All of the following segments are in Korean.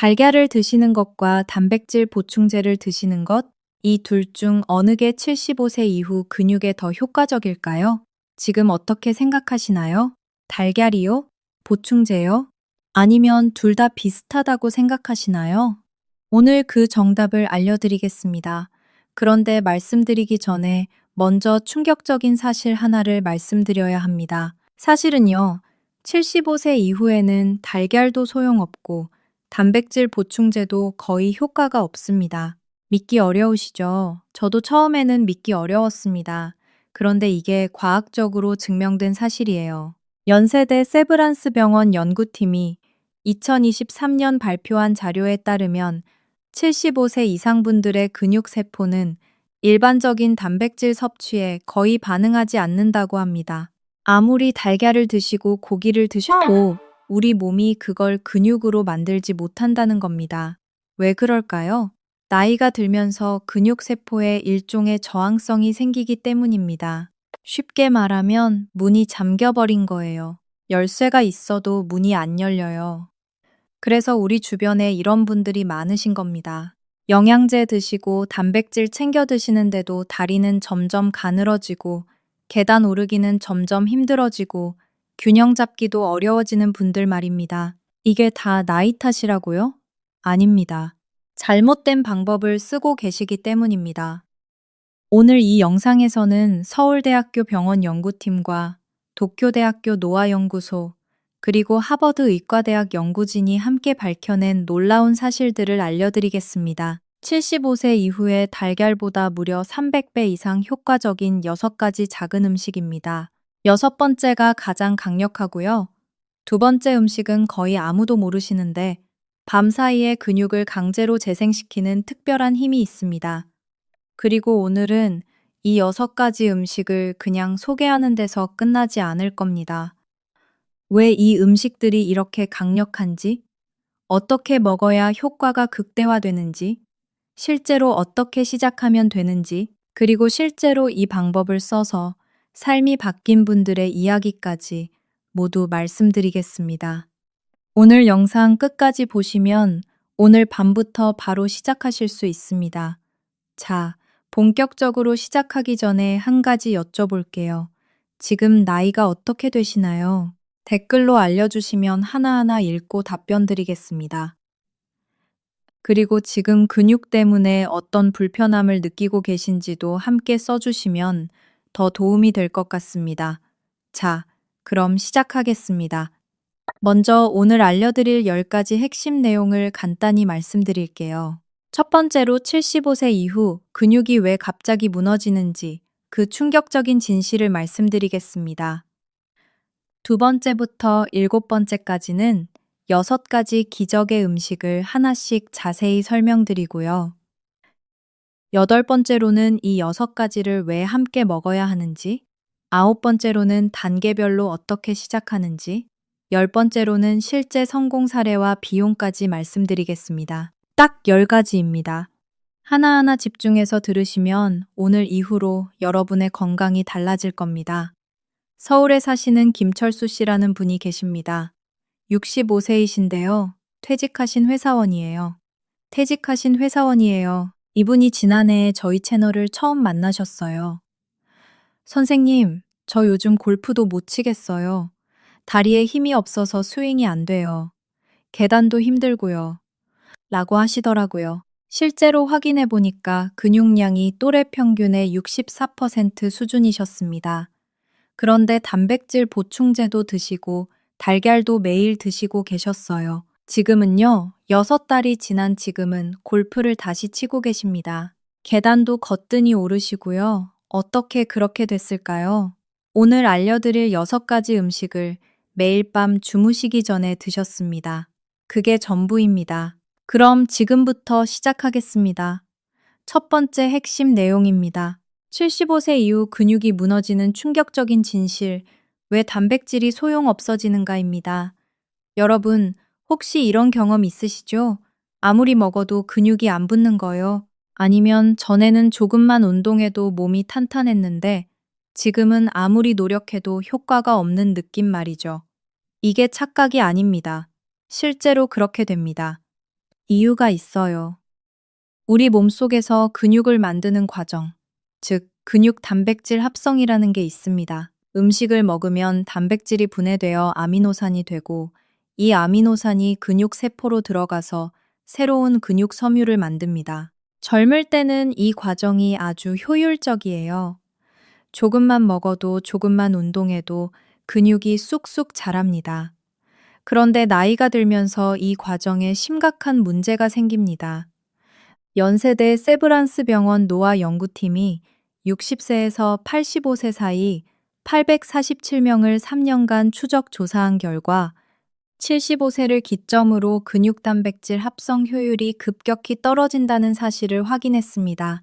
달걀을 드시는 것과 단백질 보충제를 드시는 것, 이 둘 중 어느 게 75세 이후 근육에 더 효과적일까요? 지금 어떻게 생각하시나요? 달걀이요? 보충제요? 아니면 둘 다 비슷하다고 생각하시나요? 오늘 그 정답을 알려드리겠습니다. 그런데 말씀드리기 전에 먼저 충격적인 사실 하나를 말씀드려야 합니다. 사실은요, 75세 이후에는 달걀도 소용없고 단백질 보충제도 거의 효과가 없습니다. 믿기 어려우시죠? 저도 처음에는 믿기 어려웠습니다. 그런데 이게 과학적으로 증명된 사실이에요. 연세대 세브란스 병원 연구팀이 2023년 발표한 자료에 따르면 75세 이상 분들의 근육세포는 일반적인 단백질 섭취에 거의 반응하지 않는다고 합니다. 아무리 달걀을 드시고 고기를 드셔도 우리 몸이 그걸 근육으로 만들지 못한다는 겁니다. 왜 그럴까요? 나이가 들면서 근육세포에 일종의 저항성이 생기기 때문입니다. 쉽게 말하면 문이 잠겨버린 거예요. 열쇠가 있어도 문이 안 열려요. 그래서 우리 주변에 이런 분들이 많으신 겁니다. 영양제 드시고 단백질 챙겨 드시는데도 다리는 점점 가늘어지고 계단 오르기는 점점 힘들어지고 균형 잡기도 어려워지는 분들 말입니다. 이게 다 나이 탓이라고요? 아닙니다. 잘못된 방법을 쓰고 계시기 때문입니다. 오늘 이 영상에서는 서울대학교 병원 연구팀과 도쿄대학교 노화연구소, 그리고 하버드 의과대학 연구진이 함께 밝혀낸 놀라운 사실들을 알려드리겠습니다. 75세 이후에 달걀보다 무려 300배 이상 효과적인 6가지 작은 음식입니다. 여섯 번째가 가장 강력하고요. 두 번째 음식은 거의 아무도 모르시는데 밤사이에 근육을 강제로 재생시키는 특별한 힘이 있습니다. 그리고 오늘은 이 6가지 음식을 그냥 소개하는 데서 끝나지 않을 겁니다. 왜 이 음식들이 이렇게 강력한지, 어떻게 먹어야 효과가 극대화되는지, 실제로 어떻게 시작하면 되는지, 그리고 실제로 이 방법을 써서 삶이 바뀐 분들의 이야기까지 모두 말씀드리겠습니다. 오늘 영상 끝까지 보시면 오늘 밤부터 바로 시작하실 수 있습니다. 자, 본격적으로 시작하기 전에 한 가지 여쭤볼게요. 지금 나이가 어떻게 되시나요? 댓글로 알려주시면 하나하나 읽고 답변 드리겠습니다. 그리고 지금 근육 때문에 어떤 불편함을 느끼고 계신지도 함께 써주시면 더 도움이 될 것 같습니다. 자, 그럼 시작하겠습니다. 먼저 오늘 알려드릴 10가지 핵심 내용을 간단히 말씀드릴게요. 첫 번째로 75세 이후 근육이 왜 갑자기 무너지는지 그 충격적인 진실을 말씀드리겠습니다. 두 번째부터 7번째까지는 6가지 기적의 음식을 하나씩 자세히 설명드리고요. 8번째로는 이 6가지를 왜 함께 먹어야 하는지, 9번째로는 단계별로 어떻게 시작하는지, 10번째로는 실제 성공 사례와 비용까지 말씀드리겠습니다. 딱 10가지입니다. 하나하나 집중해서 들으시면 오늘 이후로 여러분의 건강이 달라질 겁니다. 서울에 사시는 김철수 씨라는 분이 계십니다. 65세이신데요. 퇴직하신 회사원이에요. 이분이 지난해 저희 채널을 처음 만나셨어요. 선생님, 저 요즘 골프도 못 치겠어요. 다리에 힘이 없어서 스윙이 안 돼요. 계단도 힘들고요. 라고 하시더라고요. 실제로 확인해 보니까 근육량이 또래 평균의 64% 수준이셨습니다. 그런데 단백질 보충제도 드시고 달걀도 매일 드시고 계셨어요. 지금은요, 6달이 지난 지금은 골프를 다시 치고 계십니다. 계단도 거뜬히 오르시고요. 어떻게 그렇게 됐을까요? 오늘 알려드릴 6가지 음식을 매일 밤 주무시기 전에 드셨습니다. 그게 전부입니다. 그럼 지금부터 시작하겠습니다. 첫 번째 핵심 내용입니다. 75세 이후 근육이 무너지는 충격적인 진실, 왜 단백질이 소용없어지는가입니다. 여러분, 혹시 이런 경험 있으시죠? 아무리 먹어도 근육이 안 붙는 거요. 아니면 전에는 조금만 운동해도 몸이 탄탄했는데 지금은 아무리 노력해도 효과가 없는 느낌 말이죠. 이게 착각이 아닙니다. 실제로 그렇게 됩니다. 이유가 있어요. 우리 몸속에서 근육을 만드는 과정, 즉, 근육 단백질 합성이라는 게 있습니다. 음식을 먹으면 단백질이 분해되어 아미노산이 되고, 이 아미노산이 근육 세포로 들어가서 새로운 근육 섬유를 만듭니다. 젊을 때는 이 과정이 아주 효율적이에요. 조금만 먹어도 조금만 운동해도 근육이 쑥쑥 자랍니다. 그런데 나이가 들면서 이 과정에 심각한 문제가 생깁니다. 연세대 세브란스 병원 노아 연구팀이 60세에서 85세 사이 847명을 3년간 추적 조사한 결과 75세를 기점으로 근육 단백질 합성 효율이 급격히 떨어진다는 사실을 확인했습니다.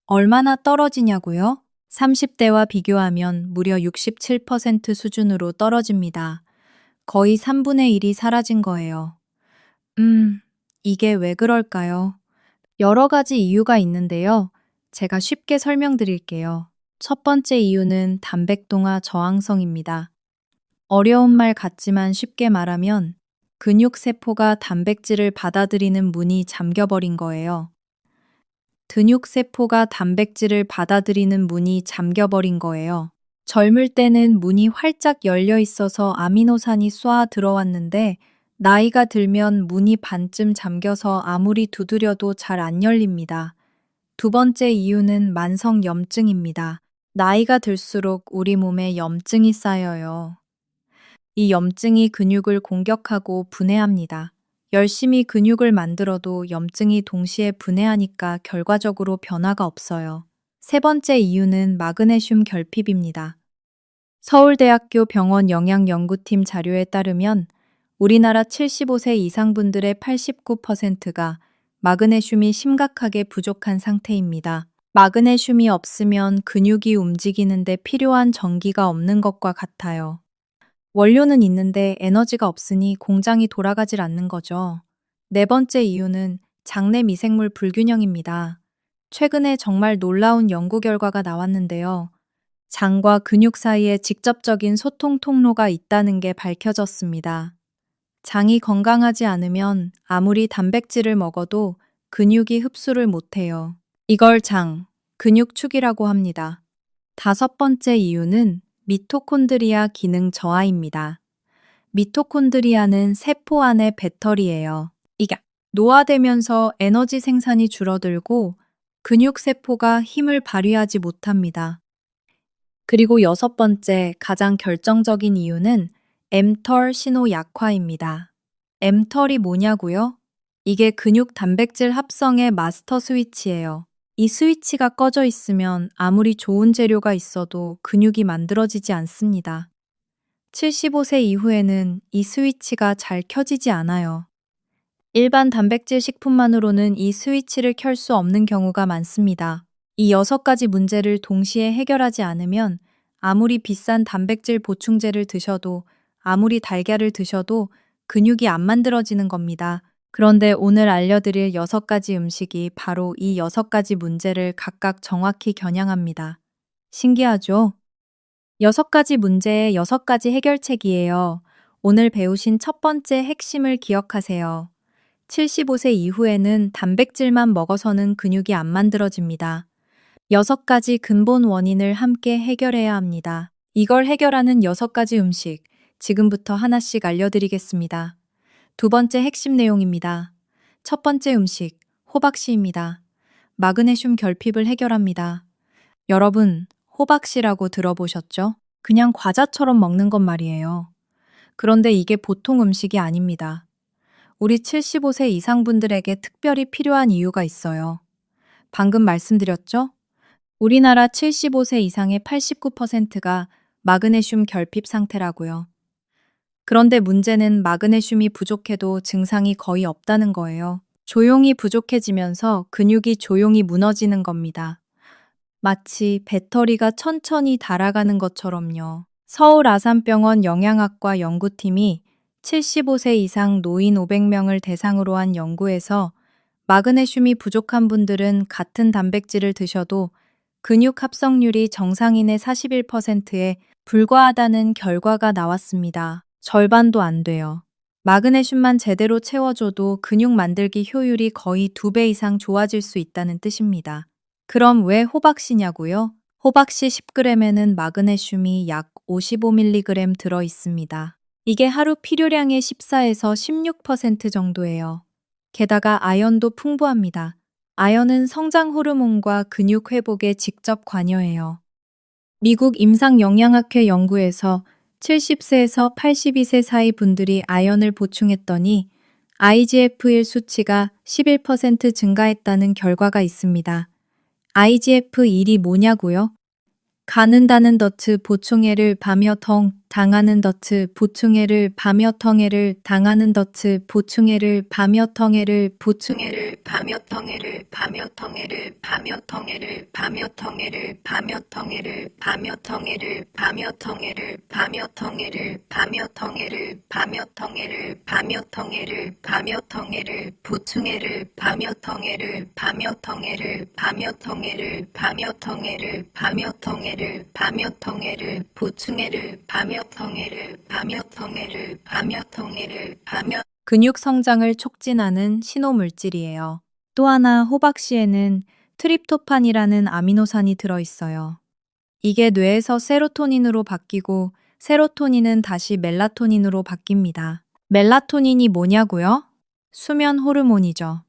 얼마나 떨어지냐고요? 30대와 비교하면 무려 67% 수준으로 떨어집니다. 거의 3분의 1이 사라진 거예요. 이게 왜 그럴까요? 여러 가지 이유가 있는데요. 제가 쉽게 설명드릴게요. 첫 번째 이유는 단백동화 저항성입니다. 어려운 말 같지만 쉽게 말하면 근육세포가 단백질을 받아들이는 문이 잠겨버린 거예요. 근육세포가 단백질을 받아들이는 문이 잠겨버린 거예요. 젊을 때는 문이 활짝 열려 있어서 아미노산이 쏴 들어왔는데 나이가 들면 문이 반쯤 잠겨서 아무리 두드려도 잘 안 열립니다. 두 번째 이유는 만성 염증입니다. 나이가 들수록 우리 몸에 염증이 쌓여요. 이 염증이 근육을 공격하고 분해합니다. 열심히 근육을 만들어도 염증이 동시에 분해하니까 결과적으로 변화가 없어요. 세 번째 이유는 마그네슘 결핍입니다. 서울대학교 병원 영양연구팀 자료에 따르면 우리나라 75세 이상 분들의 89%가 마그네슘이 심각하게 부족한 상태입니다. 마그네슘이 없으면 근육이 움직이는데 필요한 전기가 없는 것과 같아요. 원료는 있는데 에너지가 없으니 공장이 돌아가질 않는 거죠. 네 번째 이유는 장내 미생물 불균형입니다. 최근에 정말 놀라운 연구 결과가 나왔는데요. 장과 근육 사이에 직접적인 소통 통로가 있다는 게 밝혀졌습니다. 장이 건강하지 않으면 아무리 단백질을 먹어도 근육이 흡수를 못해요. 이걸 근육축이라고 합니다. 다섯 번째 이유는 미토콘드리아 기능 저하입니다. 미토콘드리아는 세포 안의 배터리예요. 이게 노화되면서 에너지 생산이 줄어들고 근육세포가 힘을 발휘하지 못합니다. 그리고 여섯 번째 가장 결정적인 이유는 mTOR 신호 약화입니다. mTOR이 뭐냐고요? 이게 근육 단백질 합성의 마스터 스위치예요. 이 스위치가 꺼져 있으면 아무리 좋은 재료가 있어도 근육이 만들어지지 않습니다. 75세 이후에는 이 스위치가 잘 켜지지 않아요. 일반 단백질 식품만으로는 이 스위치를 켤 수 없는 경우가 많습니다. 이 6가지 문제를 동시에 해결하지 않으면 아무리 비싼 단백질 보충제를 드셔도 아무리 달걀을 드셔도 근육이 안 만들어지는 겁니다. 그런데 오늘 알려드릴 6가지 음식이 바로 이 6가지 문제를 각각 정확히 겨냥합니다. 신기하죠? 6가지 문제의 6가지 해결책이에요. 오늘 배우신 첫 번째 핵심을 기억하세요. 75세 이후에는 단백질만 먹어서는 근육이 안 만들어집니다. 6가지 근본 원인을 함께 해결해야 합니다. 이걸 해결하는 6가지 음식, 지금부터 하나씩 알려드리겠습니다. 두 번째 핵심 내용입니다. 첫 번째 음식, 호박씨입니다. 마그네슘 결핍을 해결합니다. 여러분, 호박씨라고 들어보셨죠? 그냥 과자처럼 먹는 것 말이에요. 그런데 이게 보통 음식이 아닙니다. 우리 75세 이상 분들에게 특별히 필요한 이유가 있어요. 방금 말씀드렸죠? 우리나라 75세 이상의 89%가 마그네슘 결핍 상태라고요. 그런데 문제는 마그네슘이 부족해도 증상이 거의 없다는 거예요. 조용히 부족해지면서 근육이 조용히 무너지는 겁니다. 마치 배터리가 천천히 닳아가는 것처럼요. 서울 아산병원 영양학과 연구팀이 75세 이상 노인 500명을 대상으로 한 연구에서 마그네슘이 부족한 분들은 같은 단백질을 드셔도 근육 합성률이 정상인의 41%에 불과하다는 결과가 나왔습니다. 절반도 안 돼요. 마그네슘만 제대로 채워줘도 근육 만들기 효율이 거의 2배 이상 좋아질 수 있다는 뜻입니다. 그럼 왜 호박씨냐고요? 호박씨 10g에는 마그네슘이 약 55mg 들어 있습니다. 이게 하루 필요량의 14에서 16% 정도예요. 게다가 아연도 풍부합니다. 아연은 성장 호르몬과 근육 회복에 직접 관여해요. 미국 임상영양학회 연구에서 70세에서 82세 사이 분들이 아연을 보충했더니 IGF-1 수치가 11% 증가했다는 결과가 있습니다. IGF-1이 뭐냐고요? 가는다는 덫 보충해를 밤여텅 당하는 덫 보충해를 밤여텅해를 당하는 덫 보충해를 밤여텅해를 보충해를 밤여텅해를 밤여텅해를 밤여텅해를 밤여텅해를 밤여텅해를 밤여텅해를 밤여텅해를 밤여텅해를 밤여텅해를 밤여텅해를 밤여텅해를 밤여텅해를 보충해를 밤여텅해를 밤여텅해를 밤여텅해를 밤여텅해를 밤여텅해를 밤여텅해를 보충해를 밤여텅해를 밤여텅해를 밤여텅해를 밤여 근육 성장을 촉진하는 신호물질이에요. 또 하나 호박씨에는 트립토판이라는 아미노산이 들어있어요. 이게 뇌에서 세로토닌으로 바뀌고 세로토닌은 다시 멜라토닌으로 바뀝니다. 멜라토닌이 뭐냐고요? 수면 호르몬이죠.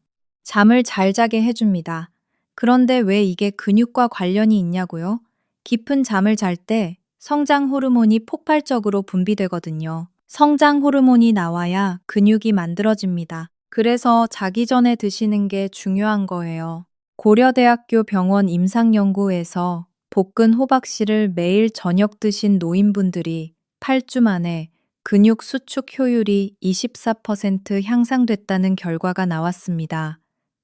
잠을 잘 자게 해줍니다. 그런데 왜 이게 근육과 관련이 있냐고요? 깊은 잠을 잘 때 성장 호르몬이 폭발적으로 분비되거든요. 성장 호르몬이 나와야 근육이 만들어집니다. 그래서 자기 전에 드시는 게 중요한 거예요. 고려대학교 병원 임상연구에서 볶은 호박씨를 매일 저녁 드신 노인분들이 8주 만에 근육 수축 효율이 24% 향상됐다는 결과가 나왔습니다.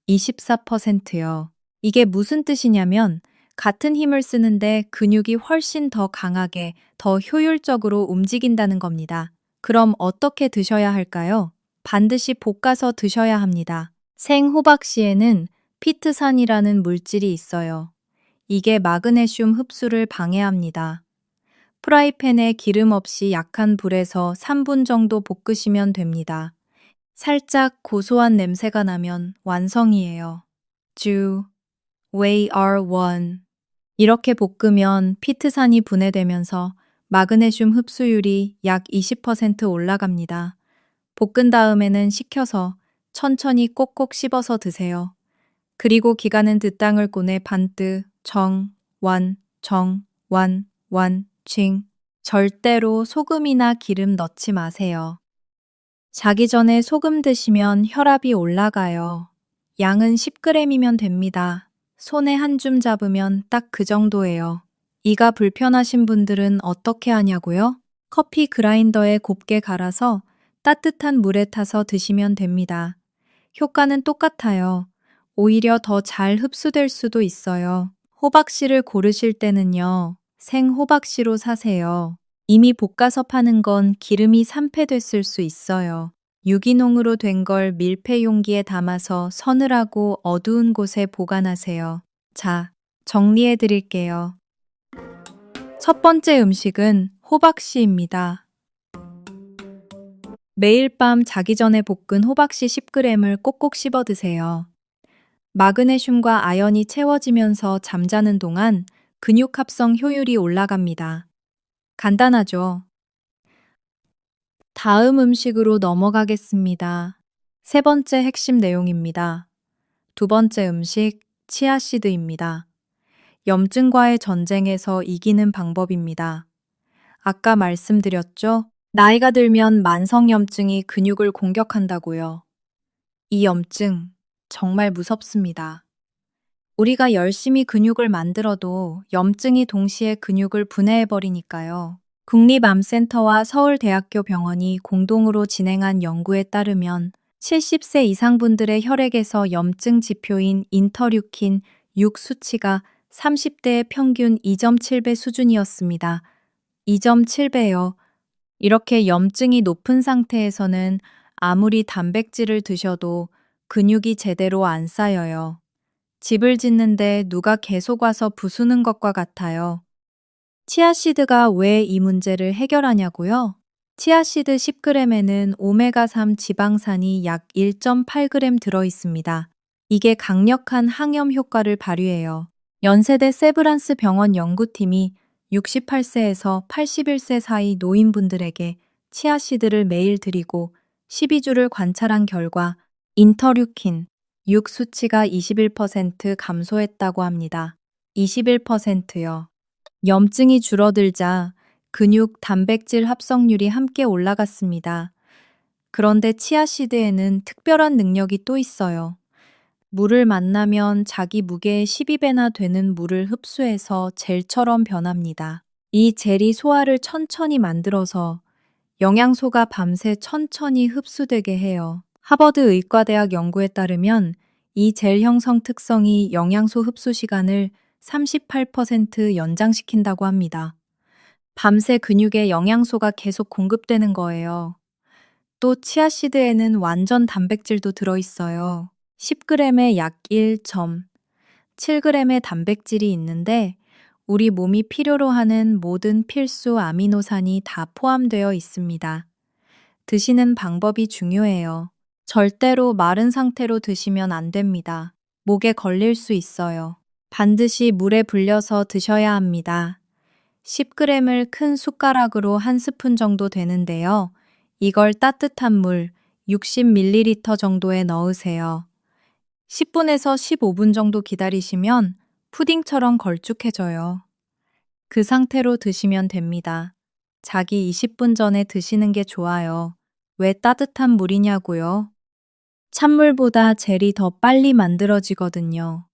24%요. 이게 무슨 뜻이냐면 같은 힘을 쓰는데 근육이 훨씬 더 강하게, 더 효율적으로 움직인다는 겁니다. 그럼 어떻게 드셔야 할까요? 반드시 볶아서 드셔야 합니다. 생호박씨에는 피트산이라는 물질이 있어요. 이게 마그네슘 흡수를 방해합니다. 프라이팬에 기름 없이 약한 불에서 3분 정도 볶으시면 됩니다. 살짝 고소한 냄새가 나면 완성이에요. 주, Way R1. 이렇게 볶으면 피트산이 분해되면서 마그네슘 흡수율이 약 20% 올라갑니다. 볶은 다음에는 식혀서 천천히 꼭꼭 씹어서 드세요. 그리고 기가는 듣땅을 꺼내 반뜨, 정, 완, 정, 완, 완, 칭. 절대로 소금이나 기름 넣지 마세요. 자기 전에 소금 드시면 혈압이 올라가요. 양은 10g이면 됩니다. 손에 한 줌 잡으면 딱 그 정도예요. 이가 불편하신 분들은 어떻게 하냐고요? 커피 그라인더에 곱게 갈아서 따뜻한 물에 타서 드시면 됩니다. 효과는 똑같아요. 오히려 더 잘 흡수될 수도 있어요. 호박씨를 고르실 때는요, 생 호박씨로 사세요. 이미 볶아서 파는 건 기름이 산패됐을 수 있어요. 유기농으로 된 걸 밀폐 용기에 담아서 서늘하고 어두운 곳에 보관하세요. 자, 정리해 드릴게요. 첫 번째 음식은 호박씨입니다. 매일 밤 자기 전에 볶은 호박씨 10g을 꼭꼭 씹어 드세요. 마그네슘과 아연이 채워지면서 잠자는 동안 근육 합성 효율이 올라갑니다. 간단하죠? 다음 음식으로 넘어가겠습니다. 세 번째 핵심 내용입니다. 두 번째 음식, 치아씨드입니다. 염증과의 전쟁에서 이기는 방법입니다. 아까 말씀드렸죠? 나이가 들면 만성염증이 근육을 공격한다고요. 이 염증, 정말 무섭습니다. 우리가 열심히 근육을 만들어도 염증이 동시에 근육을 분해해버리니까요. 국립암센터와 서울대학교 병원이 공동으로 진행한 연구에 따르면 70세 이상 분들의 혈액에서 염증 지표인 인터류킨 6 수치가 30대의 평균 2.7배 수준이었습니다. 2.7배요. 이렇게 염증이 높은 상태에서는 아무리 단백질을 드셔도 근육이 제대로 안 쌓여요. 집을 짓는데 누가 계속 와서 부수는 것과 같아요. 치아씨드가 왜 이 문제를 해결하냐고요? 치아씨드 10g에는 오메가3 지방산이 약 1.8g 들어 있습니다. 이게 강력한 항염 효과를 발휘해요. 연세대 세브란스 병원 연구팀이 68세에서 81세 사이 노인분들에게 치아씨드를 매일 드리고 12주를 관찰한 결과 인터류킨 6 수치가 21% 감소했다고 합니다. 21%요. 염증이 줄어들자 근육, 단백질 합성률이 함께 올라갔습니다. 그런데 치아씨드에는 특별한 능력이 또 있어요. 물을 만나면 자기 무게의 12배나 되는 물을 흡수해서 젤처럼 변합니다. 이 젤이 소화를 천천히 만들어서 영양소가 밤새 천천히 흡수되게 해요. 하버드 의과대학 연구에 따르면 이 젤 형성 특성이 영양소 흡수 시간을 38% 연장시킨다고 합니다. 밤새 근육에 영양소가 계속 공급되는 거예요. 또 치아씨드에는 완전 단백질도 들어있어요. 10g에 약 1.7g의 단백질이 있는데 우리 몸이 필요로 하는 모든 필수 아미노산이 다 포함되어 있습니다. 드시는 방법이 중요해요. 절대로 마른 상태로 드시면 안 됩니다. 목에 걸릴 수 있어요. 반드시 물에 불려서 드셔야 합니다. 10g을 큰 숟가락으로 한 스푼 정도 되는데요. 이걸 따뜻한 물 60ml 정도에 넣으세요. 10분에서 15분 정도 기다리시면 푸딩처럼 걸쭉해져요. 그 상태로 드시면 됩니다. 자기 20분 전에 드시는 게 좋아요. 왜 따뜻한 물이냐고요? 찬물보다 젤이 더 빨리 만들어지거든요.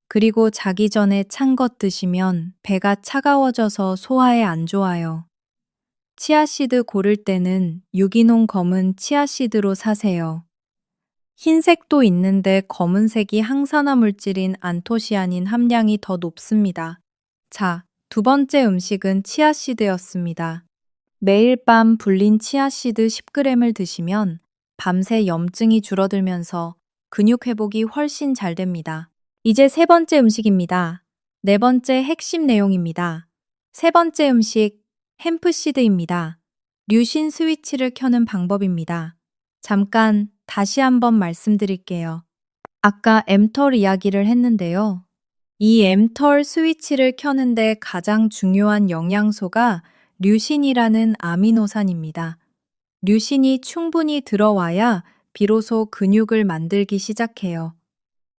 그리고 자기 전에 찬 것 드시면 배가 차가워져서 소화에 안 좋아요. 치아씨드 고를 때는 유기농 검은 치아씨드로 사세요. 흰색도 있는데 검은색이 항산화 물질인 안토시아닌 함량이 더 높습니다. 자, 두 번째 음식은 치아씨드였습니다. 매일 밤 불린 치아씨드 10g을 드시면 밤새 염증이 줄어들면서 근육 회복이 훨씬 잘 됩니다. 이제 세 번째 음식입니다. 네 번째 핵심 내용입니다. 세 번째 음식, 햄프시드입니다. 류신 스위치를 켜는 방법입니다. 잠깐 다시 한번 말씀드릴게요. 아까 엠털 이야기를 했는데요. 이 엠털 스위치를 켜는데 가장 중요한 영양소가 류신이라는 아미노산입니다. 류신이 충분히 들어와야 비로소 근육을 만들기 시작해요.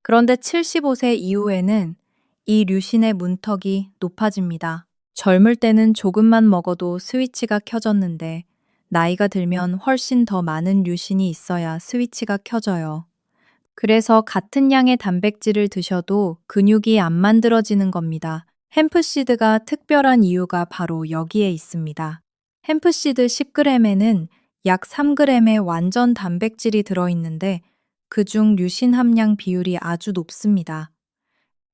그런데 75세 이후에는 이 류신의 문턱이 높아집니다. 젊을 때는 조금만 먹어도 스위치가 켜졌는데 나이가 들면 훨씬 더 많은 류신이 있어야 스위치가 켜져요. 그래서 같은 양의 단백질을 드셔도 근육이 안 만들어지는 겁니다. 햄프시드가 특별한 이유가 바로 여기에 있습니다. 햄프시드 10g에는 약 3g의 완전 단백질이 들어있는데 그중 류신 함량 비율이 아주 높습니다.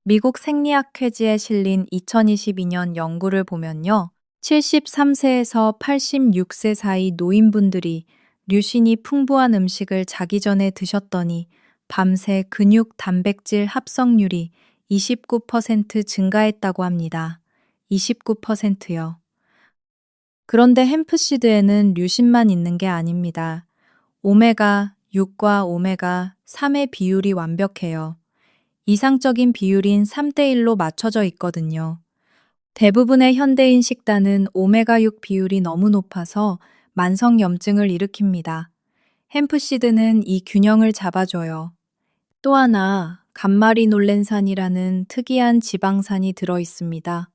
미국 생리학회지에 실린 2022년 연구를 보면요. 73세에서 86세 사이 노인분들이 류신이 풍부한 음식을 자기 전에 드셨더니 밤새 근육 단백질 합성률이 29% 증가했다고 합니다. 29%요. 그런데 햄프시드에는 류신만 있는 게 아닙니다. 오메가 6과 오메가 3의 비율이 완벽해요. 이상적인 비율인 3대1로 맞춰져 있거든요. 대부분의 현대인 식단은 오메가6 비율이 너무 높아서 만성염증을 일으킵니다. 햄프시드는 이 균형을 잡아줘요. 또 하나, 감마리놀렌산이라는 특이한 지방산이 들어있습니다.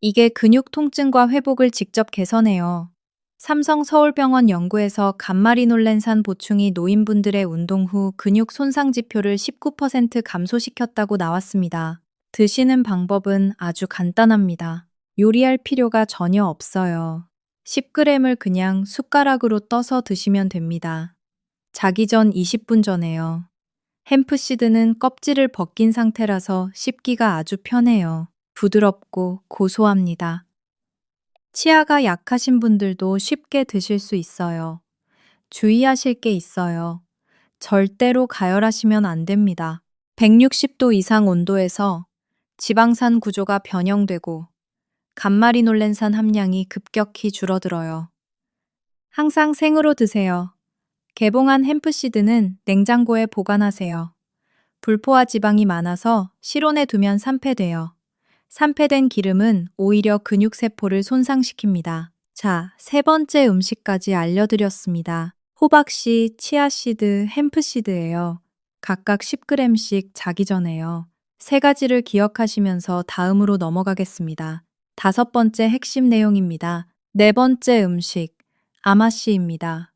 이게 근육 통증과 회복을 직접 개선해요. 삼성 서울병원 연구에서 감마리놀렌산 보충이 노인분들의 운동 후 근육 손상 지표를 19% 감소시켰다고 나왔습니다. 드시는 방법은 아주 간단합니다. 요리할 필요가 전혀 없어요. 10g을 그냥 숟가락으로 떠서 드시면 됩니다. 자기 전 20분 전에요. 햄프시드는 껍질을 벗긴 상태라서 씹기가 아주 편해요. 부드럽고 고소합니다. 치아가 약하신 분들도 쉽게 드실 수 있어요. 주의하실 게 있어요. 절대로 가열하시면 안 됩니다. 160도 이상 온도에서 지방산 구조가 변형되고 감마리놀렌산 함량이 급격히 줄어들어요. 항상 생으로 드세요. 개봉한 햄프시드는 냉장고에 보관하세요. 불포화 지방이 많아서 실온에 두면 산패돼요. 산패된 기름은 오히려 근육세포를 손상시킵니다. 자, 세 번째 음식까지 알려드렸습니다. 호박씨, 치아씨드, 햄프씨드예요. 각각 10g씩 자기 전에요. 세 가지를 기억하시면서 다음으로 넘어가겠습니다. 다섯 번째 핵심 내용입니다. 네 번째 음식, 아마씨입니다.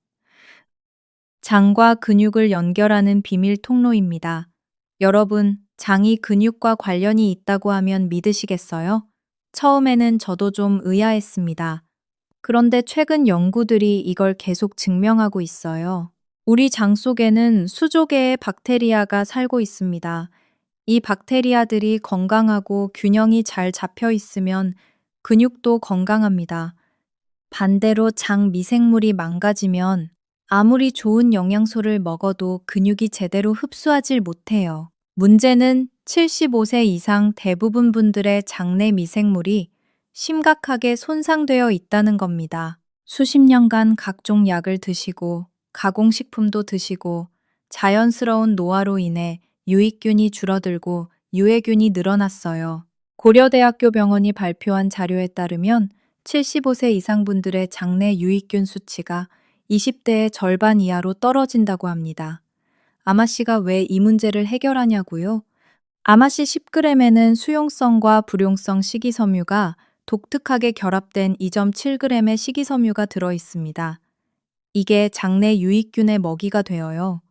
장과 근육을 연결하는 비밀 통로입니다. 여러분, 장이 근육과 관련이 있다고 하면 믿으시겠어요? 처음에는 저도 좀 의아했습니다. 그런데 최근 연구들이 이걸 계속 증명하고 있어요. 우리 장 속에는 수조 개의 박테리아가 살고 있습니다. 이 박테리아들이 건강하고 균형이 잘 잡혀 있으면 근육도 건강합니다. 반대로 장 미생물이 망가지면 아무리 좋은 영양소를 먹어도 근육이 제대로 흡수하질 못해요. 문제는 75세 이상 대부분 분들의 장내 미생물이 심각하게 손상되어 있다는 겁니다. 수십 년간 각종 약을 드시고 가공식품도 드시고 자연스러운 노화로 인해 유익균이 줄어들고 유해균이 늘어났어요. 고려대학교 병원이 발표한 자료에 따르면 75세 이상 분들의 장내 유익균 수치가 20대의 절반 이하로 떨어진다고 합니다. 아마씨가 왜 이 문제를 해결하냐고요? 아마씨 10g에는 수용성과 불용성 식이섬유가 독특하게 결합된 2.7g의 식이섬유가 들어 있습니다. 이게 장내 유익균의 먹이가 되어요.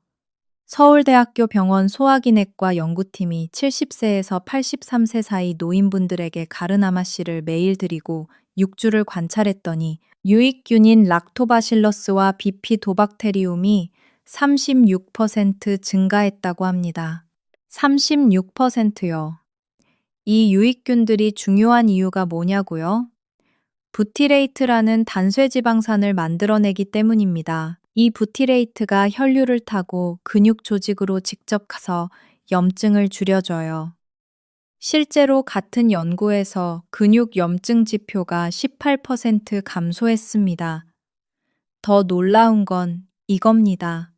서울대학교 병원 소화기내과 연구팀이 70세에서 83세 사이 노인분들에게 가르나마씨를 매일 드리고 6주를 관찰했더니 유익균인 락토바실러스와 비피도박테리움이 36% 증가했다고 합니다. 36%요. 이 유익균들이 중요한 이유가 뭐냐고요? 부티레이트라는 단쇄지방산을 만들어내기 때문입니다. 이 부티레이트가 혈류를 타고 근육 조직으로 직접 가서 염증을 줄여줘요. 실제로 같은 연구에서 근육 염증 지표가 18% 감소했습니다. 더 놀라운 건 이겁니다.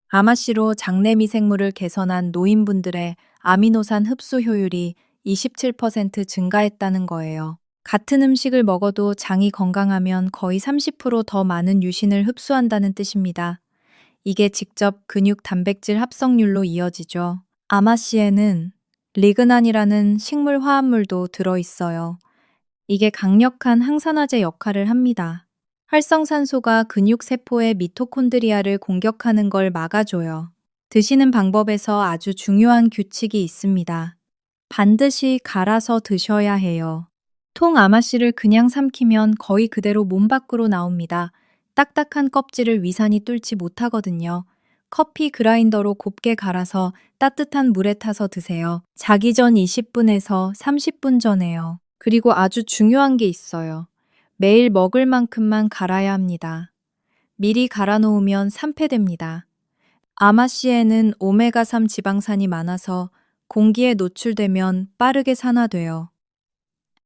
아마씨로 장내 미생물을 개선한 노인분들의 아미노산 흡수 효율이 27% 증가했다는 거예요. 같은 음식을 먹어도 장이 건강하면 거의 30%더 많은 유신을 흡수한다는 뜻입니다. 이게 직접 근육 단백질 합성률로 이어지죠. 아마씨에는 리그난이라는 식물 화합물도 들어있어요. 이게 강력한 항산화제 역할을 합니다. 활성산소가 근육 세포의 미토콘드리아를 공격하는 걸 막아줘요. 드시는 방법에서 아주 중요한 규칙이 있습니다. 반드시 갈아서 드셔야 해요. 통 아마씨를 그냥 삼키면 거의 그대로 몸 밖으로 나옵니다. 딱딱한 껍질을 위산이 뚫지 못하거든요. 커피 그라인더로 곱게 갈아서 따뜻한 물에 타서 드세요. 자기 전 20분에서 30분 전에요. 그리고 아주 중요한 게 있어요. 매일 먹을 만큼만 갈아야 합니다. 미리 갈아 놓으면 산패됩니다. 아마씨에는 오메가3 지방산이 많아서 공기에 노출되면 빠르게 산화돼요.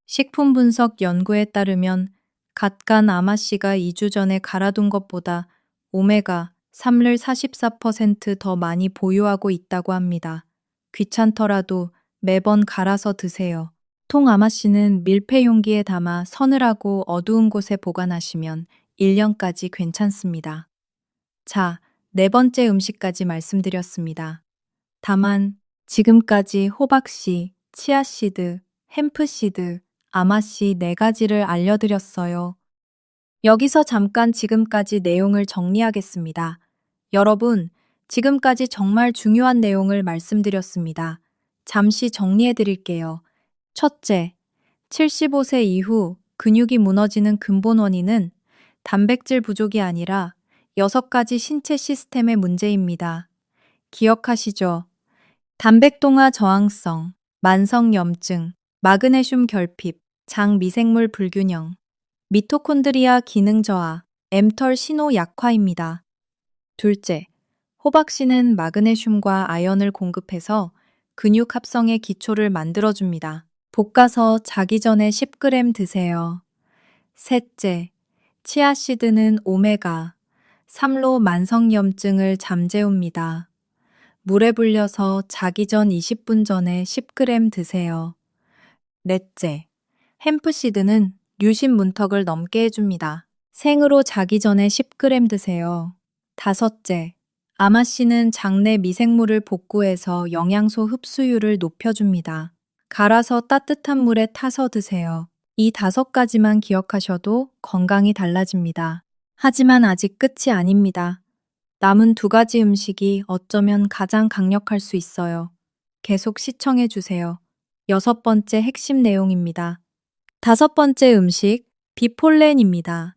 식품 분석 연구에 따르면 갓간 아마씨가 2주 전에 갈아둔 것보다 오메가3를 44%더 많이 보유하고 있다고 합니다. 귀찮더라도 매번 갈아서 드세요. 통 아마씨는 밀폐 용기에 담아 서늘하고 어두운 곳에 보관하시면 1년까지 괜찮습니다. 자, 네 번째 음식까지 말씀드렸습니다. 다만 지금까지 호박씨, 치아씨드, 햄프씨드, 아마씨 네 가지를 알려드렸어요. 여기서 잠깐 지금까지 내용을 정리하겠습니다. 여러분, 지금까지 정말 중요한 내용을 말씀드렸습니다. 잠시 정리해 드릴게요. 첫째, 75세 이후 근육이 무너지는 근본 원인은 단백질 부족이 아니라 6가지 신체 시스템의 문제입니다. 기억하시죠? 단백동화 저항성, 만성염증, 마그네슘 결핍, 장 미생물 불균형, 미토콘드리아 기능 저하, mTOR 신호 약화입니다. 둘째, 호박씨는 마그네슘과 아연을 공급해서 근육 합성의 기초를 만들어줍니다. 볶아서 자기 전에 10g 드세요. 셋째, 치아씨드는 오메가 3로 만성염증을 잠재웁니다. 물에 불려서 자기 전 20분 전에 10g 드세요. 넷째, 햄프시드는 류신 문턱을 넘게 해줍니다. 생으로 자기 전에 10g 드세요. 다섯째, 아마씨는 장내 미생물을 복구해서 영양소 흡수율을 높여줍니다. 갈아서 따뜻한 물에 타서 드세요. 이 5가지만 기억하셔도 건강이 달라집니다. 하지만 아직 끝이 아닙니다. 남은 2가지 음식이 어쩌면 가장 강력할 수 있어요. 계속 시청해 주세요. 6번째 핵심 내용입니다. 5번째 음식, 비폴렌입니다.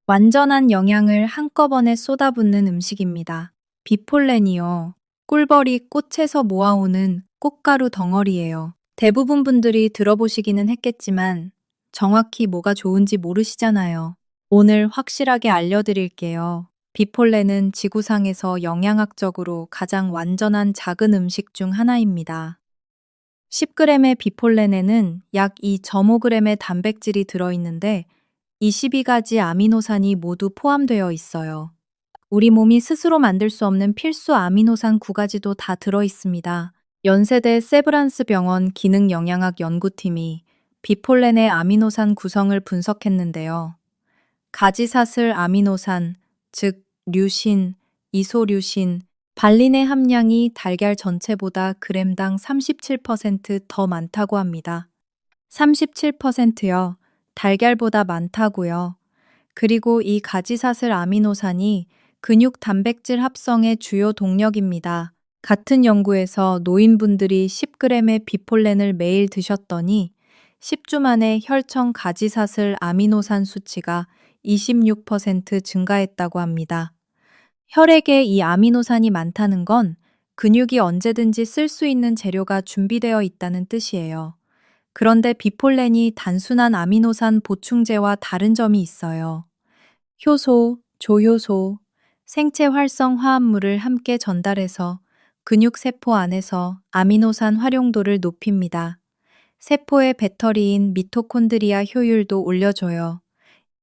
완전한 영양을 한꺼번에 쏟아붓는 음식입니다. 비폴렌이요. 꿀벌이 꽃에서 모아오는 꽃가루 덩어리예요. 대부분 분들이 들어보시기는 했겠지만 정확히 뭐가 좋은지 모르시잖아요. 오늘 확실하게 알려드릴게요. 비폴렌은 지구상에서 영양학적으로 가장 완전한 작은 음식 중 하나입니다. 10g의 비폴렌에는 약 2.5g의 단백질이 들어있는데 22가지 아미노산이 모두 포함되어 있어요. 우리 몸이 스스로 만들 수 없는 필수 아미노산 9가지도 다 들어있습니다. 연세대 세브란스 병원 기능영양학 연구팀이 비폴렌의 아미노산 구성을 분석했는데요. 가지사슬 아미노산, 즉 류신, 이소류신, 발린의 함량이 달걀 전체보다 그램당 37%더 많다고 합니다. 37%요. 달걀보다 많다고요. 그리고 이 가지사슬 아미노산이 근육 단백질 합성의 주요 동력입니다. 같은 연구에서 노인분들이 10g의 비폴렌을 매일 드셨더니 10주 만에 혈청 가지사슬 아미노산 수치가 26% 증가했다고 합니다. 혈액에 이 아미노산이 많다는 건 근육이 언제든지 쓸 수 있는 재료가 준비되어 있다는 뜻이에요. 그런데 비폴렌이 단순한 아미노산 보충제와 다른 점이 있어요. 효소, 조효소, 생체 활성 화합물을 함께 전달해서 근육 세포 안에서 아미노산 활용도를 높입니다. 세포의 배터리인 미토콘드리아 효율도 올려줘요.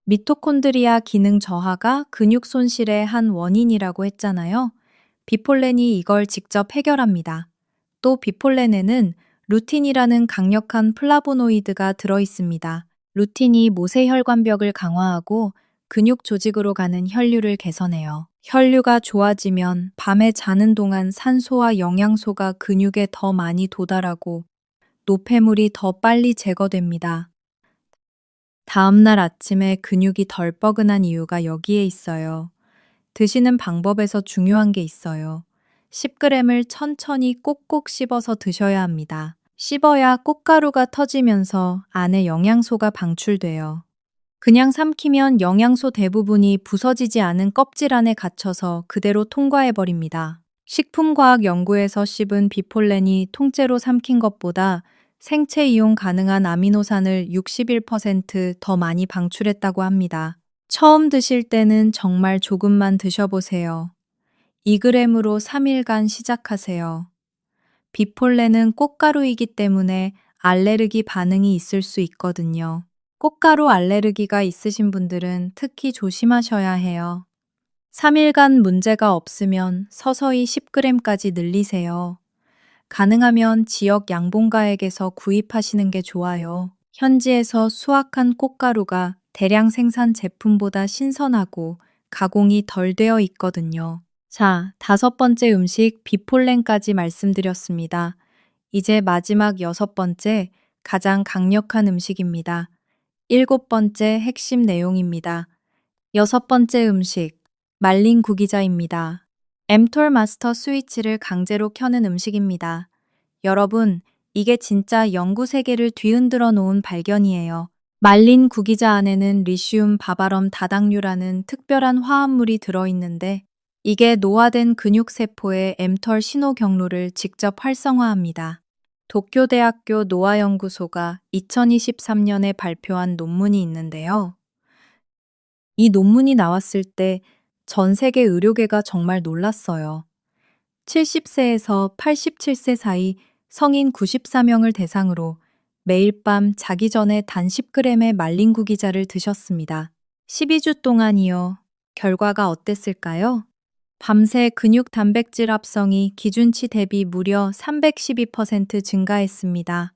미토콘드리아 기능 저하가 근육 손실의 한 원인이라고 했잖아요. 비폴렌이 이걸 직접 해결합니다. 또 비폴렌에는 루틴이라는 강력한 플라보노이드가 들어있습니다. 루틴이 모세혈관벽을 강화하고 근육 조직으로 가는 혈류를 개선해요. 혈류가 좋아지면 밤에 자는 동안 산소와 영양소가 근육에 더 많이 도달하고 노폐물이 더 빨리 제거됩니다. 다음날 아침에 근육이 덜 뻐근한 이유가 여기에 있어요. 드시는 방법에서 중요한 게 있어요. 10g을 천천히 꼭꼭 씹어서 드셔야 합니다. 씹어야 꽃가루가 터지면서 안에 영양소가 방출돼요. 그냥 삼키면 영양소 대부분이 부서지지 않은 껍질 안에 갇혀서 그대로 통과해버립니다. 식품과학 연구에서 씹은 비폴렌이 통째로 삼킨 것보다 생체 이용 가능한 아미노산을 61%더 많이 방출했다고 합니다. 처음 드실 때는 정말 조금만 드셔보세요. 2g으로 3일간 시작하세요. 비폴렌은 꽃가루이기 때문에 알레르기 반응이 있을 수 있거든요. 꽃가루 알레르기가 있으신 분들은 특히 조심하셔야 해요. 3일간 문제가 없으면 서서히 10g까지 늘리세요. 가능하면 지역 양봉가에게서 구입하시는 게 좋아요. 현지에서 수확한 꽃가루가 대량 생산 제품보다 신선하고 가공이 덜 되어 있거든요. 자, 5번째 음식 비폴렌까지 말씀드렸습니다. 이제 마지막 6번째 가장 강력한 음식입니다. 7번째 핵심 내용입니다. 6번째 음식, 말린 구기자입니다. 엠톨 마스터 스위치를 강제로 켜는 음식입니다. 여러분, 이게 진짜 연구 세계를 뒤흔들어 놓은 발견이에요. 말린 구기자 안에는 리슘 바바럼 다당류라는 특별한 화합물이 들어있는데 이게 노화된 근육세포의 엠톨 신호 경로를 직접 활성화합니다. 도쿄대학교 노화연구소가 2023년에 발표한 논문이 있는데요. 이 논문이 나왔을 때 전 세계 의료계가 정말 놀랐어요. 70세에서 87세 사이 성인 94명을 대상으로 매일 밤 자기 전에 단 10g의 말린 구기자를 드셨습니다. 12주 동안이요. 결과가 어땠을까요? 밤새 근육 단백질 합성이 기준치 대비 무려 312% 증가했습니다.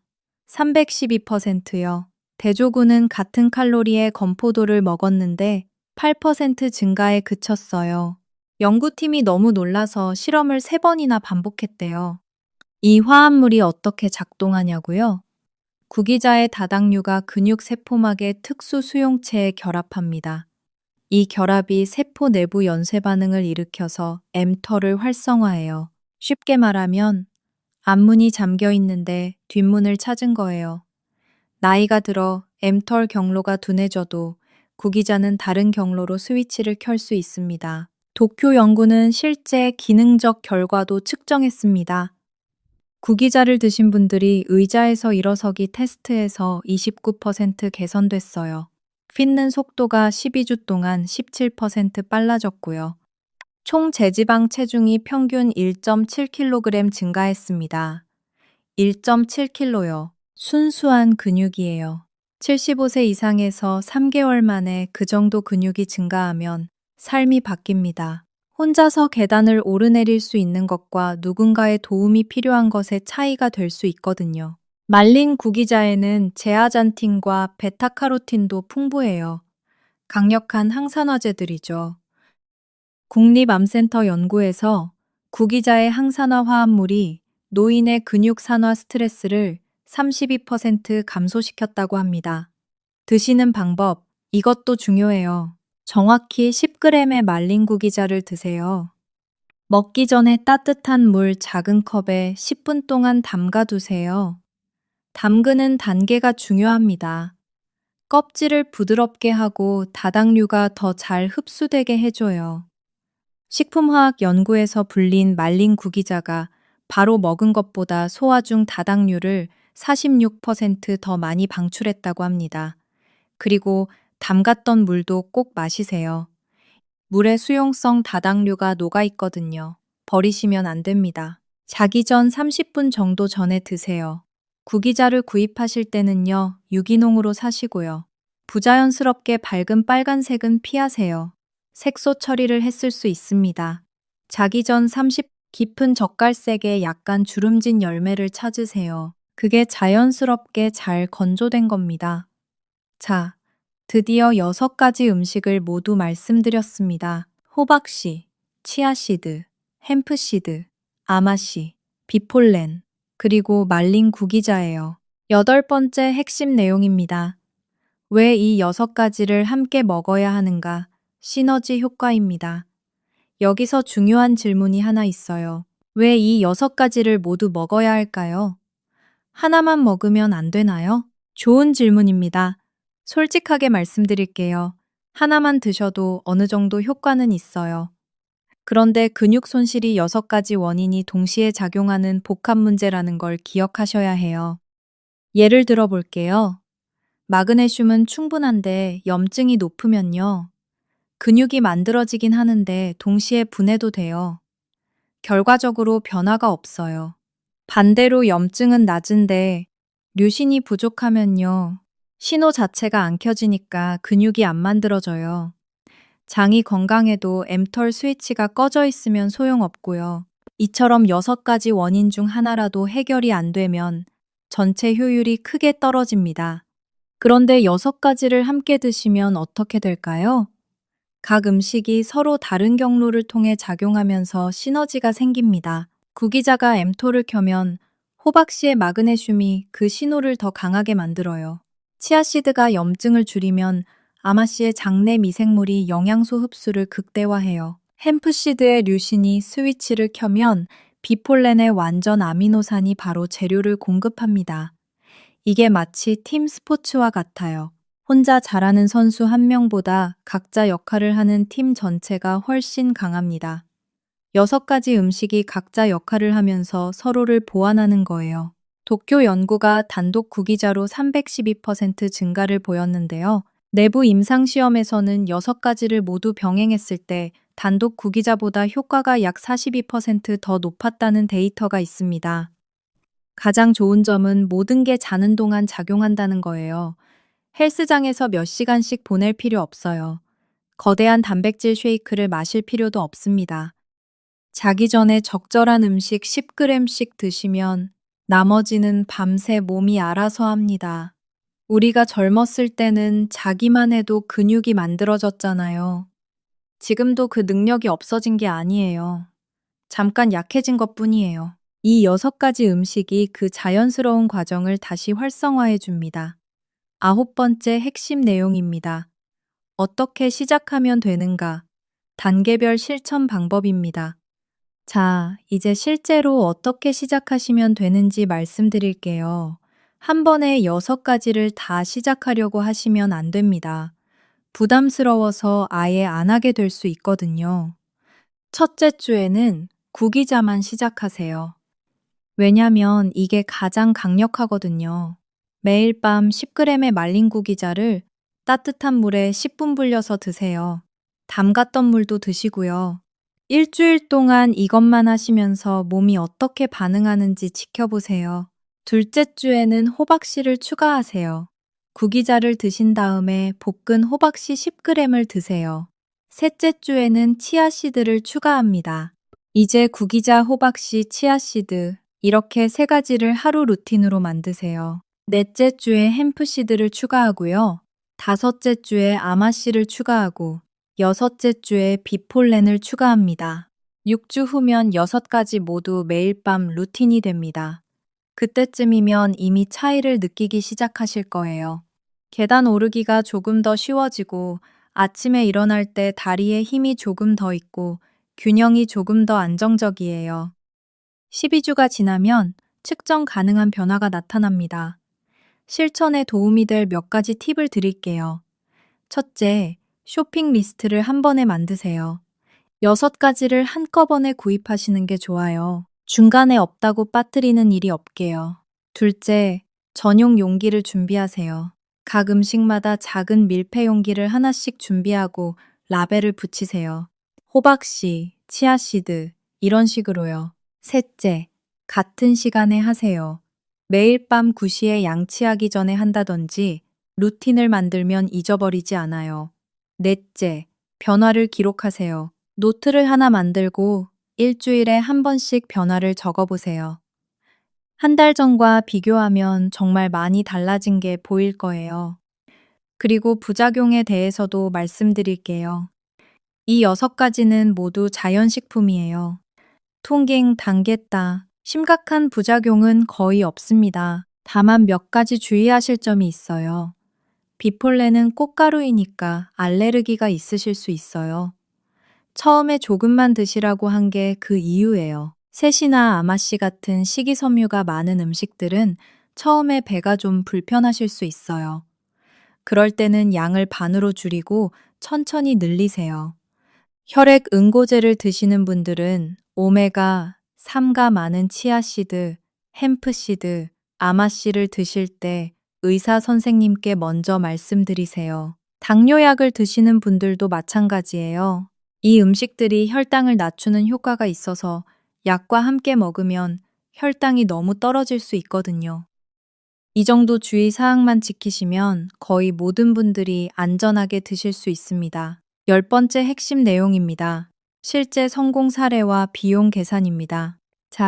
312%요. 대조군은 같은 칼로리의 건포도를 먹었는데 8% 증가에 그쳤어요. 연구팀이 너무 놀라서 실험을 3번이나 반복했대요. 이 화합물이 어떻게 작동하냐고요? 구기자의 다당류가 근육 세포막의 특수 수용체에 결합합니다. 이 결합이 세포 내부 연쇄 반응을 일으켜서 m터를 활성화해요. 쉽게 말하면 앞문이 잠겨 있는데 뒷문을 찾은 거예요. 나이가 들어 m털 경로가 둔해져도 구기자는 다른 경로로 스위치를 켤 수 있습니다. 도쿄 연구는 실제 기능적 결과도 측정했습니다. 구기자를 드신 분들이 의자에서 일어서기 테스트에서 29% 개선됐어요. 핏는 속도가 12주 동안 17% 빨라졌고요. 총 제지방 체중이 평균 1.7kg 증가했습니다. 1.7kg요. 순수한 근육이에요. 75세 이상에서 3개월 만에 그 정도 근육이 증가하면 삶이 바뀝니다. 혼자서 계단을 오르내릴 수 있는 것과 누군가의 도움이 필요한 것의 차이가 될 수 있거든요. 말린 구기자에는 제아잔틴과 베타카로틴도 풍부해요. 강력한 항산화제들이죠. 국립암센터 연구에서 구기자의 항산화 화합물이 노인의 근육 산화 스트레스를 32% 감소시켰다고 합니다. 드시는 방법, 이것도 중요해요. 정확히 10g의 말린 구기자를 드세요. 먹기 전에 따뜻한 물 작은 컵에 10분 동안 담가 두세요. 담그는 단계가 중요합니다. 껍질을 부드럽게 하고 다당류가 더 잘 흡수되게 해줘요. 식품화학 연구에서 불린 말린 구기자가 바로 먹은 것보다 소화 중 다당류를 46% 더 많이 방출했다고 합니다. 그리고 담갔던 물도 꼭 마시세요. 물의 수용성 다당류가 녹아있거든요. 버리시면 안 됩니다. 자기 전 30분 정도 전에 드세요. 구기자를 구입하실 때는요, 유기농으로 사시고요. 부자연스럽게 밝은 빨간색은 피하세요. 색소 처리를 했을 수 있습니다. 자기 전 30 깊은 젓갈색의 약간 주름진 열매를 찾으세요. 그게 자연스럽게 잘 건조된 겁니다. 자, 드디어 6가지 음식을 모두 말씀드렸습니다. 호박씨, 치아씨드, 햄프씨드, 아마씨, 비폴렌, 그리고 말린 구기자예요. 8번째 핵심 내용입니다. 왜 이 6가지를 함께 먹어야 하는가? 시너지 효과입니다. 여기서 중요한 질문이 하나 있어요. 왜 이 6가지를 모두 먹어야 할까요? 하나만 먹으면 안 되나요? 좋은 질문입니다. 솔직하게 말씀드릴게요. 하나만 드셔도 어느 정도 효과는 있어요. 그런데 근육 손실이 6가지 원인이 동시에 작용하는 복합 문제라는 걸 기억하셔야 해요. 예를 들어 볼게요. 마그네슘은 충분한데 염증이 높으면요. 근육이 만들어지긴 하는데 동시에 분해도 돼요. 결과적으로 변화가 없어요. 반대로 염증은 낮은데 류신이 부족하면요. 신호 자체가 안 켜지니까 근육이 안 만들어져요. 장이 건강해도 m털 스위치가 꺼져 있으면 소용없고요. 이처럼 6가지 원인 중 하나라도 해결이 안 되면 전체 효율이 크게 떨어집니다. 그런데 6가지를 함께 드시면 어떻게 될까요? 각 음식이 서로 다른 경로를 통해 작용하면서 시너지가 생깁니다. 구기자가 m토를 켜면 호박씨의 마그네슘이 그 신호를 더 강하게 만들어요. 치아씨드가 염증을 줄이면 아마씨의 장내 미생물이 영양소 흡수를 극대화해요. 햄프씨드의 류신이 스위치를 켜면 비폴렌의 완전 아미노산이 바로 재료를 공급합니다. 이게 마치 팀 스포츠와 같아요. 혼자 잘하는 선수 한 명보다 각자 역할을 하는 팀 전체가 훨씬 강합니다. 6가지 음식이 각자 역할을 하면서 서로를 보완하는 거예요. 도쿄 연구가 단독 구기자로 312% 증가를 보였는데요. 내부 임상시험에서는 6가지를 모두 병행했을 때 단독 구기자보다 효과가 약 42% 더 높았다는 데이터가 있습니다. 가장 좋은 점은 모든 게 자는 동안 작용한다는 거예요. 헬스장에서 몇 시간씩 보낼 필요 없어요. 거대한 단백질 쉐이크를 마실 필요도 없습니다. 자기 전에 적절한 음식 10g씩 드시면 나머지는 밤새 몸이 알아서 합니다. 우리가 젊었을 때는 자기만 해도 근육이 만들어졌잖아요. 지금도 그 능력이 없어진 게 아니에요. 잠깐 약해진 것뿐이에요. 이 6가지 음식이 그 자연스러운 과정을 다시 활성화해 줍니다. 9번째 핵심 내용입니다. 어떻게 시작하면 되는가? 단계별 실천 방법입니다. 자, 이제 실제로 어떻게 시작하시면 되는지 말씀드릴게요. 한 번에 6가지를 다 시작하려고 하시면 안 됩니다. 부담스러워서 아예 안 하게 될 수 있거든요. 첫째 주에는 구기자만 시작하세요. 왜냐면 이게 가장 강력하거든요. 매일 밤 10g의 말린 구기자를 따뜻한 물에 10분 불려서 드세요. 담갔던 물도 드시고요. 일주일 동안 이것만 하시면서 몸이 어떻게 반응하는지 지켜보세요. 둘째 주에는 호박씨를 추가하세요. 구기자를 드신 다음에 볶은 호박씨 10g을 드세요. 셋째 주에는 치아씨드를 추가합니다. 이제 구기자, 호박씨, 치아씨드 이렇게 3가지를 하루 루틴으로 만드세요. 넷째 주에 햄프씨드를 추가하고요. 다섯째 주에 아마씨를 추가하고 여섯째 주에 비폴렌을 추가합니다. 6주 후면 6가지 모두 매일 밤 루틴이 됩니다. 그때쯤이면 이미 차이를 느끼기 시작하실 거예요. 계단 오르기가 조금 더 쉬워지고 아침에 일어날 때 다리에 힘이 조금 더 있고 균형이 조금 더 안정적이에요. 12주가 지나면 측정 가능한 변화가 나타납니다. 실천에 도움이 될 몇 가지 팁을 드릴게요. 첫째, 쇼핑 리스트를 한 번에 만드세요. 6가지를 한꺼번에 구입하시는 게 좋아요. 중간에 없다고 빠뜨리는 일이 없게요. 둘째, 전용 용기를 준비하세요. 각 음식마다 작은 밀폐 용기를 하나씩 준비하고 라벨을 붙이세요. 호박씨, 치아씨드, 이런 식으로요. 셋째, 같은 시간에 하세요. 매일 밤 9시에 양치하기 전에 한다든지 루틴을 만들면 잊어버리지 않아요. 넷째, 변화를 기록하세요. 노트를 하나 만들고 일주일에 한 번씩 변화를 적어보세요. 한 달 전과 비교하면 정말 많이 달라진 게 보일 거예요. 그리고 부작용에 대해서도 말씀드릴게요. 이 6가지는 모두 자연식품이에요. 통갱, 당겠다. 심각한 부작용은 거의 없습니다. 다만 몇 가지 주의하실 점이 있어요. 비폴레는 꽃가루이니까 알레르기가 있으실 수 있어요. 처음에 조금만 드시라고 한 게 그 이유예요. 셋이나 아마씨 같은 식이섬유가 많은 음식들은 처음에 배가 좀 불편하실 수 있어요. 그럴 때는 양을 반으로 줄이고 천천히 늘리세요. 혈액 응고제를 드시는 분들은 오메가 3가 많은 치아씨드, 햄프씨드, 아마씨를 드실 때 의사 선생님께 먼저 말씀드리세요. 당뇨약을 드시는 분들도 마찬가지예요. 이 음식들이 혈당을 낮추는 효과가 있어서 약과 함께 먹으면 혈당이 너무 떨어질 수 있거든요. 이 정도 주의 사항만 지키시면 거의 모든 분들이 안전하게 드실 수 있습니다. 10번째 핵심 내용입니다. 실제 성공 사례와 비용 계산입니다.